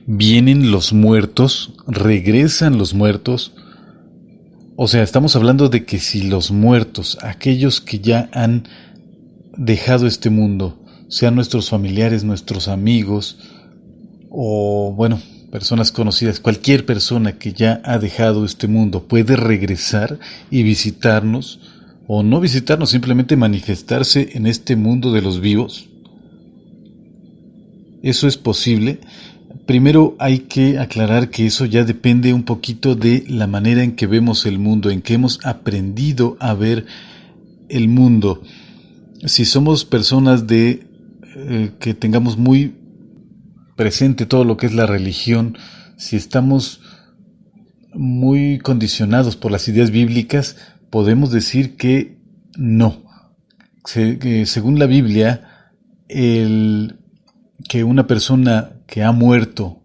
Vienen los muertos, regresan los muertos. O sea, estamos hablando de que si los muertos, aquellos que ya han dejado este mundo, sean nuestros familiares, nuestros amigos, o bueno, personas conocidas, cualquier persona que ya ha dejado este mundo puede regresar y visitarnos, o no visitarnos, simplemente manifestarse en este mundo de los vivos. ¿Eso es posible? Primero hay que aclarar que eso ya depende un poquito de la manera en que vemos el mundo, en que hemos aprendido a ver el mundo. Si somos personas que tengamos muy presente todo lo que es la religión, si estamos muy condicionados por las ideas bíblicas, podemos decir que no. Según la Biblia, que una persona que ha muerto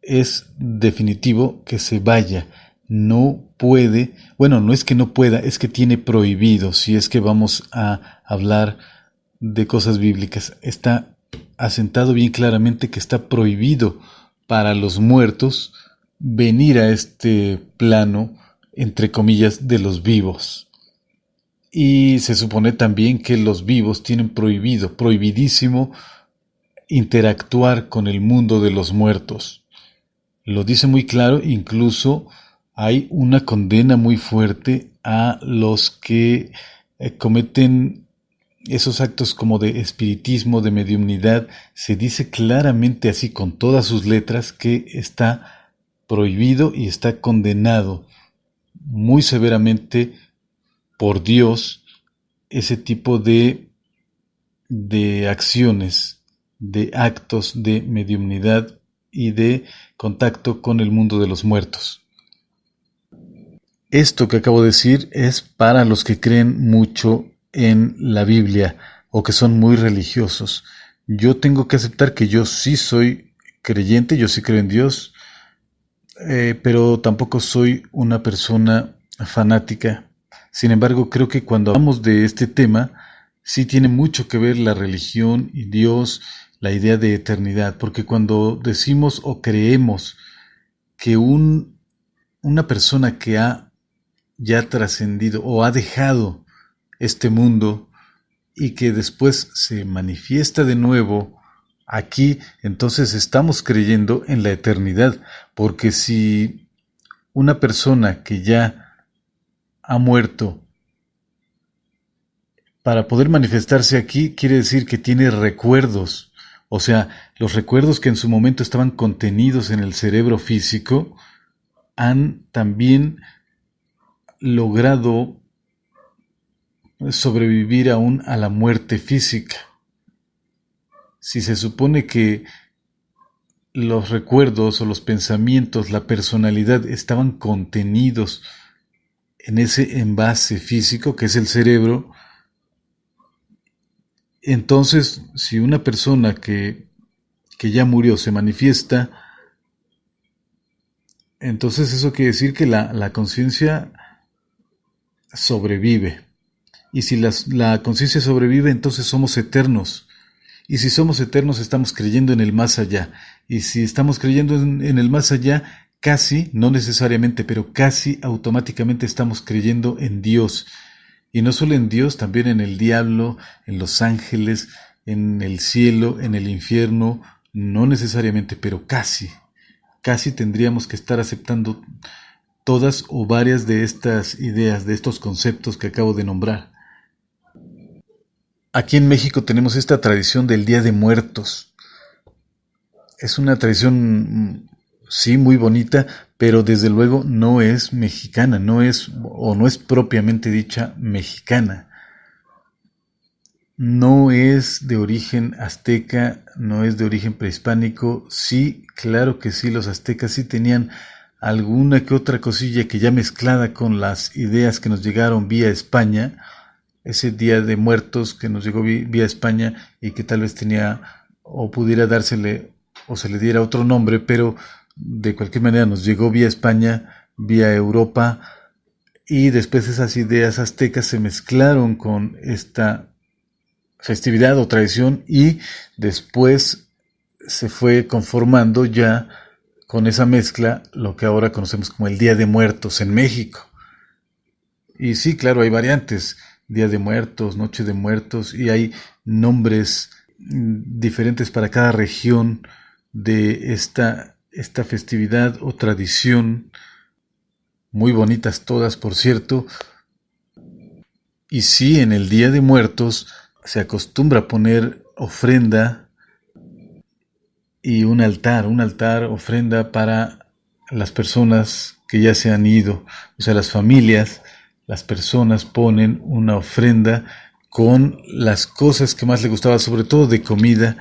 es definitivo que se vaya. No puede, bueno, no es que no pueda, es que tiene prohibido, si es que vamos a hablar de cosas bíblicas. Está asentado bien claramente que está prohibido para los muertos venir a este plano, entre comillas, de los vivos. Y se supone también que los vivos tienen prohibido, prohibidísimo, interactuar con el mundo de los muertos. Lo dice muy claro, incluso hay una condena muy fuerte a los que cometen esos actos como de espiritismo, de mediumnidad. Se dice claramente así con todas sus letras que está prohibido y está condenado muy severamente por Dios ese tipo de acciones, de actos de mediumnidad y de contacto con el mundo de los muertos. Esto que acabo de decir es para los que creen mucho en la Biblia o que son muy religiosos. Yo tengo que aceptar que yo sí soy creyente, yo sí creo en Dios, pero tampoco soy una persona fanática. Sin embargo, creo que cuando hablamos de este tema, sí tiene mucho que ver la religión y Dios, la idea de eternidad, porque cuando decimos o creemos que una persona que ha ya trascendido o ha dejado este mundo y que después se manifiesta de nuevo aquí, entonces estamos creyendo en la eternidad, porque si una persona que ya ha muerto para poder manifestarse aquí, quiere decir que tiene recuerdos, o sea, los recuerdos que en su momento estaban contenidos en el cerebro físico han también logrado sobrevivir aún a la muerte física. Si se supone que los recuerdos o los pensamientos, la personalidad estaban contenidos en ese envase físico que es el cerebro, entonces si una persona que ya murió se manifiesta, entonces eso quiere decir que la conciencia sobrevive. Y si la conciencia sobrevive, entonces somos eternos. Y si somos eternos, estamos creyendo en el más allá. Y si estamos creyendo en el más allá, casi, no necesariamente, pero casi automáticamente estamos creyendo en Dios. Y no solo en Dios, también en el diablo, en los ángeles, en el cielo, en el infierno. No necesariamente, pero casi. Casi tendríamos que estar aceptando todas o varias de estas ideas, de estos conceptos que acabo de nombrar. Aquí en México tenemos esta tradición del Día de Muertos. Es una tradición, sí, muy bonita, pero desde luego no es mexicana, no es, o no es propiamente dicha mexicana. No es de origen azteca, no es de origen prehispánico. Sí, claro que sí, los aztecas sí tenían alguna que otra cosilla que ya mezclada con las ideas que nos llegaron vía España, ese Día de Muertos que nos llegó vía España y que tal vez tenía o pudiera dársele o se le diera otro nombre, pero de cualquier manera nos llegó vía España, vía Europa, y después esas ideas aztecas se mezclaron con esta festividad o tradición y después se fue conformando ya con esa mezcla lo que ahora conocemos como el Día de Muertos en México. Y sí, claro, hay variantes, Día de Muertos, Noche de Muertos, y hay nombres diferentes para cada región de esta festividad o tradición, muy bonitas todas, por cierto. Y sí, en el Día de Muertos se acostumbra a poner ofrenda y un altar, ofrenda para las personas que ya se han ido, o sea, las familias, las personas ponen una ofrenda con las cosas que más le gustaba, sobre todo de comida,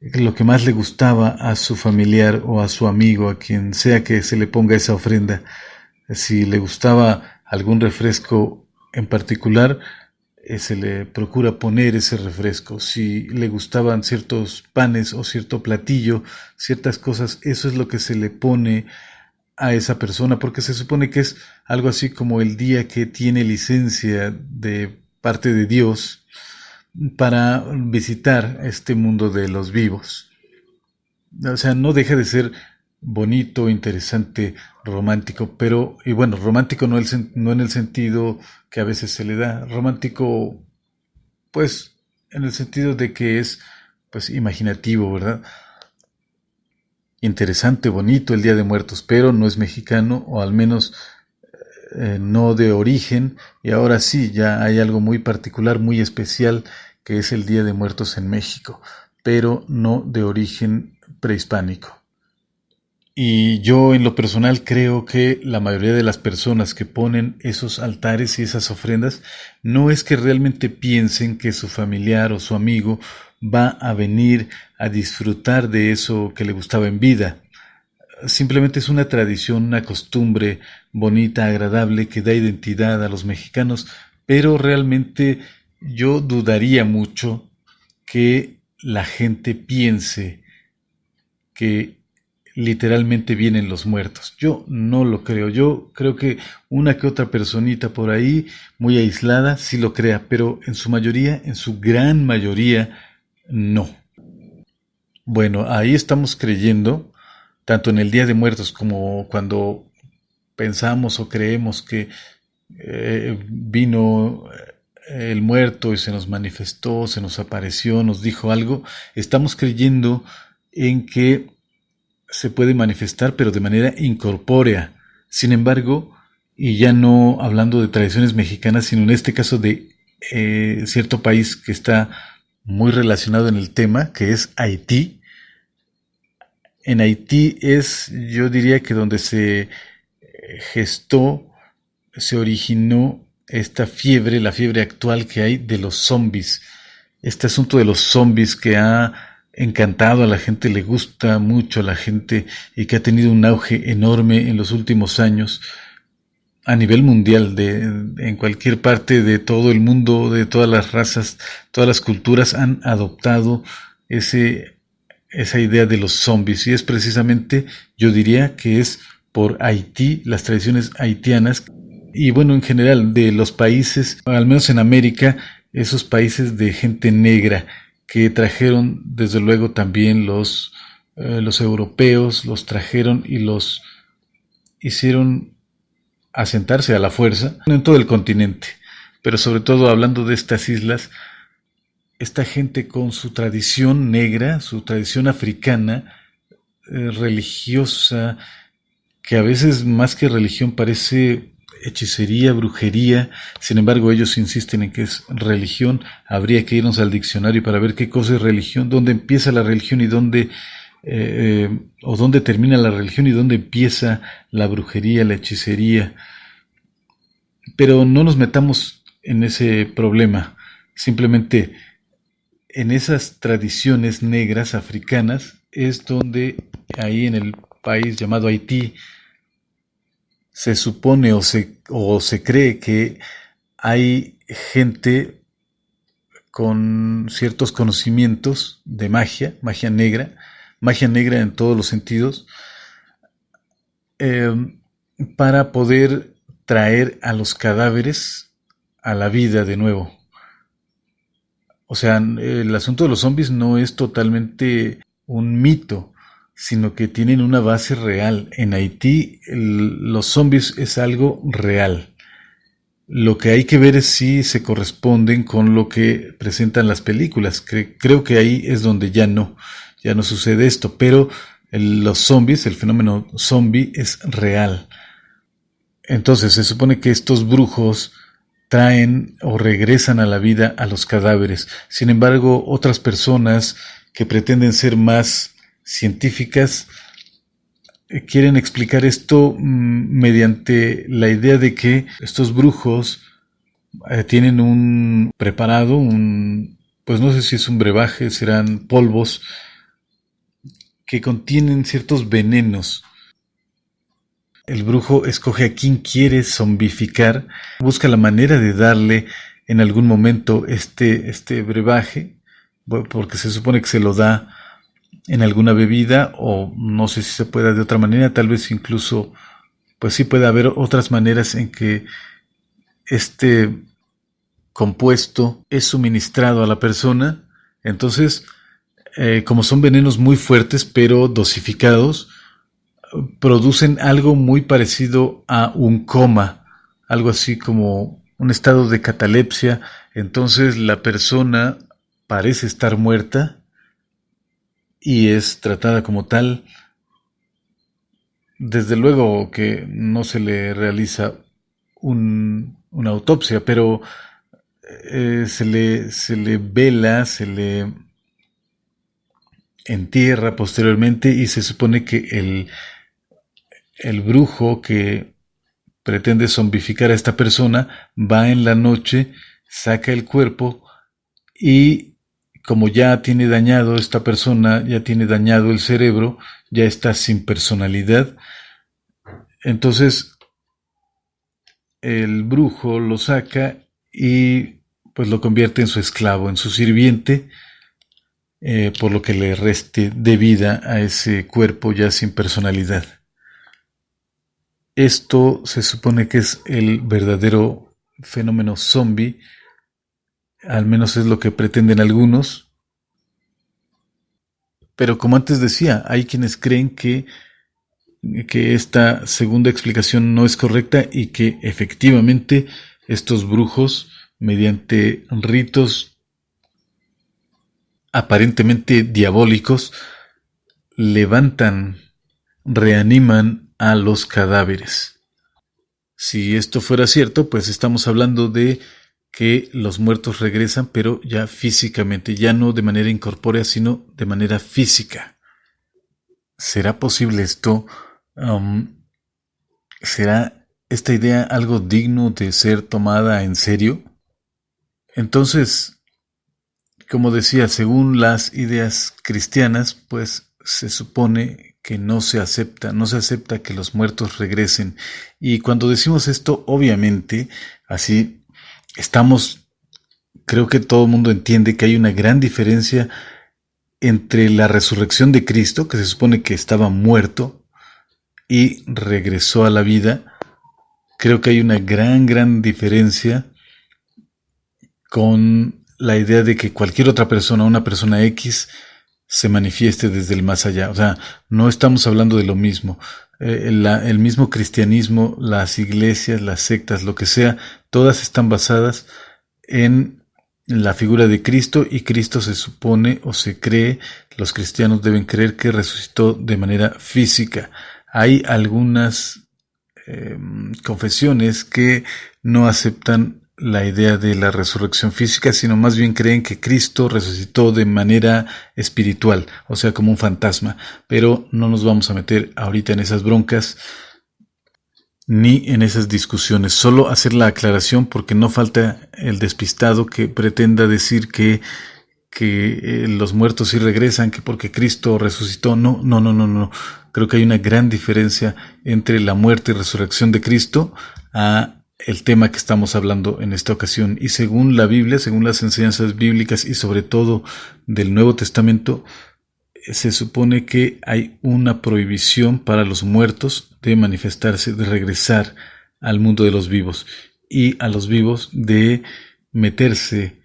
lo que más le gustaba a su familiar o a su amigo, a quien sea que se le ponga esa ofrenda. Si le gustaba algún refresco en particular, se le procura poner ese refresco. Si le gustaban ciertos panes o cierto platillo, ciertas cosas, eso es lo que se le pone a esa persona, porque se supone que es algo así como el día que tiene licencia de parte de Dios para visitar este mundo de los vivos. O sea, no deja de ser bonito, interesante, romántico, pero, y bueno, romántico no en el sentido que a veces se le da, romántico, pues, en el sentido de que es, pues, imaginativo, ¿verdad? Interesante, bonito el Día de Muertos, pero no es mexicano, o al menos no de origen, y ahora sí, ya hay algo muy particular, muy especial, que es el Día de Muertos en México, pero no de origen prehispánico. Y yo en lo personal creo que la mayoría de las personas que ponen esos altares y esas ofrendas no es que realmente piensen que su familiar o su amigo va a venir a disfrutar de eso que le gustaba en vida. Simplemente es una tradición, una costumbre bonita, agradable, que da identidad a los mexicanos, pero realmente yo dudaría mucho que la gente piense que literalmente vienen los muertos. Yo no lo creo. Yo creo que una que otra personita por ahí, muy aislada, sí lo crea, pero en su mayoría, en su gran mayoría, no. Bueno, ahí estamos creyendo, tanto en el Día de Muertos como cuando pensamos o creemos que vino el muerto y se nos manifestó, se nos apareció, nos dijo algo, estamos creyendo en que se puede manifestar, pero de manera incorpórea. Sin embargo, y ya no hablando de tradiciones mexicanas, sino en este caso de cierto país que está muy relacionado en el tema, que es Haití. En Haití es, yo diría que donde se gestó, se originó esta fiebre, la fiebre actual que hay de los zombies. Este asunto de los zombies que ha encantado a la gente, le gusta mucho a la gente y que ha tenido un auge enorme en los últimos años a nivel mundial, en cualquier parte de todo el mundo, de todas las razas, todas las culturas han adoptado esa idea de los zombies, y es precisamente, yo diría que es por Haití, las tradiciones haitianas, y bueno, en general de los países, al menos en América, esos países de gente negra que trajeron desde luego también los europeos, los trajeron y los hicieron asentarse a la fuerza en todo el continente, pero sobre todo hablando de estas islas, esta gente con su tradición negra, su tradición africana, religiosa, que a veces más que religión parece hechicería, brujería. Sin embargo, ellos insisten en que es religión. Habría que irnos al diccionario para ver qué cosa es religión, dónde empieza la religión y o dónde termina la religión y dónde empieza la brujería, la hechicería. Pero no nos metamos en ese problema. Simplemente en esas tradiciones negras africanas es donde ahí en el país llamado Haití se supone o se cree que hay gente con ciertos conocimientos de magia negra en todos los sentidos, eh, para poder traer a los cadáveres a la vida de nuevo. O sea, el asunto de los zombies no es totalmente un mito, sino que tienen una base real. En Haití los zombies es algo real. Lo que hay que ver es si se corresponden con lo que presentan las películas. Creo que ahí es donde ya no sucede esto, pero los zombies, el fenómeno zombie es real. Entonces se supone que estos brujos traen o regresan a la vida a los cadáveres. Sin embargo, otras personas que pretenden ser más científicas quieren explicar esto mediante la idea de que estos brujos tienen un preparado, pues no sé si es un brebaje, serán polvos que contienen ciertos venenos. El brujo escoge a quien quiere zombificar, busca la manera de darle en algún momento este brebaje, porque se supone que se lo da en alguna bebida, o no sé si se pueda de otra manera, tal vez incluso, pues sí puede haber otras maneras en que este compuesto es suministrado a la persona. Entonces, como son venenos muy fuertes pero dosificados, producen algo muy parecido a un coma, algo así como un estado de catalepsia. Entonces la persona parece estar muerta y es tratada como tal. Desde luego que no se le realiza una autopsia, pero se le vela, se le entierra posteriormente, y se supone que el brujo que pretende zombificar a esta persona va en la noche, saca el cuerpo, y como ya tiene dañado esta persona, ya tiene dañado el cerebro, ya está sin personalidad, entonces el brujo lo saca y pues lo convierte en su esclavo, en su sirviente, por lo que le reste de vida a ese cuerpo ya sin personalidad. Esto se supone que es el verdadero fenómeno zombie, al menos es lo que pretenden algunos. Pero como antes decía, hay quienes creen que esta segunda explicación no es correcta y que efectivamente estos brujos, mediante ritos aparentemente diabólicos, levantan, reaniman a los cadáveres. Si esto fuera cierto, pues estamos hablando de que los muertos regresan, pero ya físicamente, ya no de manera incorpórea, sino de manera física. ¿Será posible esto? ¿Será esta idea algo digno de ser tomada en serio? Entonces, como decía, según las ideas cristianas, pues se supone que no se acepta que los muertos regresen. Y cuando decimos esto, obviamente, así creo que todo el mundo entiende que hay una gran diferencia entre la resurrección de Cristo, que se supone que estaba muerto y regresó a la vida. Creo que hay una gran diferencia con la idea de que cualquier otra persona, una persona X, se manifieste desde el más allá. O sea, no estamos hablando de lo mismo. El mismo cristianismo, las iglesias, las sectas, lo que sea, todas están basadas en la figura de Cristo, y Cristo se supone o se cree, los cristianos deben creer que resucitó de manera física. Hay algunas confesiones que no aceptan la idea de la resurrección física, sino más bien creen que Cristo resucitó de manera espiritual, o sea, como un fantasma. Pero no nos vamos a meter ahorita en esas broncas ni en esas discusiones. Solo hacer la aclaración, porque no falta el despistado que pretenda decir que los muertos sí regresan, que porque Cristo resucitó. No. Creo que hay una gran diferencia entre la muerte y resurrección de Cristo a el tema que estamos hablando en esta ocasión. Y según la Biblia, según las enseñanzas bíblicas y sobre todo del Nuevo Testamento, se supone que hay una prohibición para los muertos de manifestarse, de regresar al mundo de los vivos, y a los vivos de meterse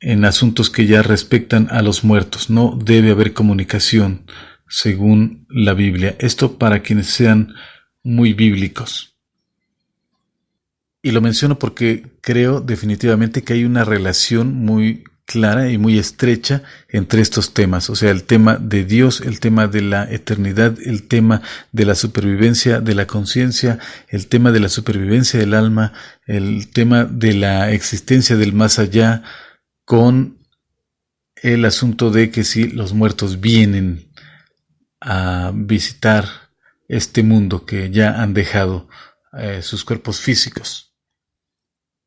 en asuntos que ya respectan a los muertos. No debe haber comunicación según la Biblia. Esto para quienes sean muy bíblicos. Y lo menciono porque creo definitivamente que hay una relación muy clara y muy estrecha entre estos temas. O sea, el tema de Dios, el tema de la eternidad, el tema de la supervivencia de la conciencia, el tema de la supervivencia del alma, el tema de la existencia del más allá, con el asunto de que si los muertos vienen a visitar este mundo que ya han dejado sus cuerpos físicos.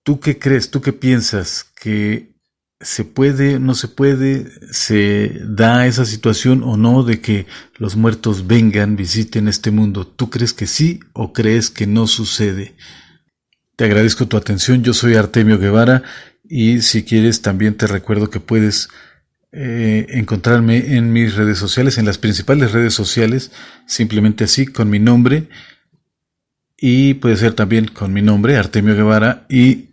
¿Tú qué crees? ¿Tú qué piensas? ¿Que se puede, no se puede, se da esa situación o no de que los muertos vengan, visiten este mundo? ¿Tú crees que sí o crees que no sucede? Te agradezco tu atención. Yo soy Artemio Guevara y si quieres también te recuerdo que puedes encontrarme en mis redes sociales, en las principales redes sociales, simplemente así, con mi nombre, y puede ser también con mi nombre, Artemio Guevara, y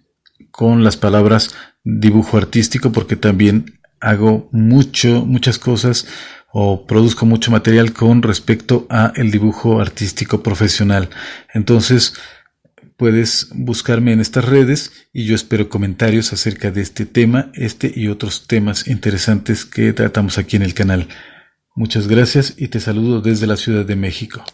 con las palabras dibujo artístico, porque también hago muchas cosas o produzco mucho material con respecto a el dibujo artístico profesional. Entonces, puedes buscarme en estas redes y yo espero comentarios acerca de este tema, este y otros temas interesantes que tratamos aquí en el canal. Muchas gracias y te saludo desde la Ciudad de México.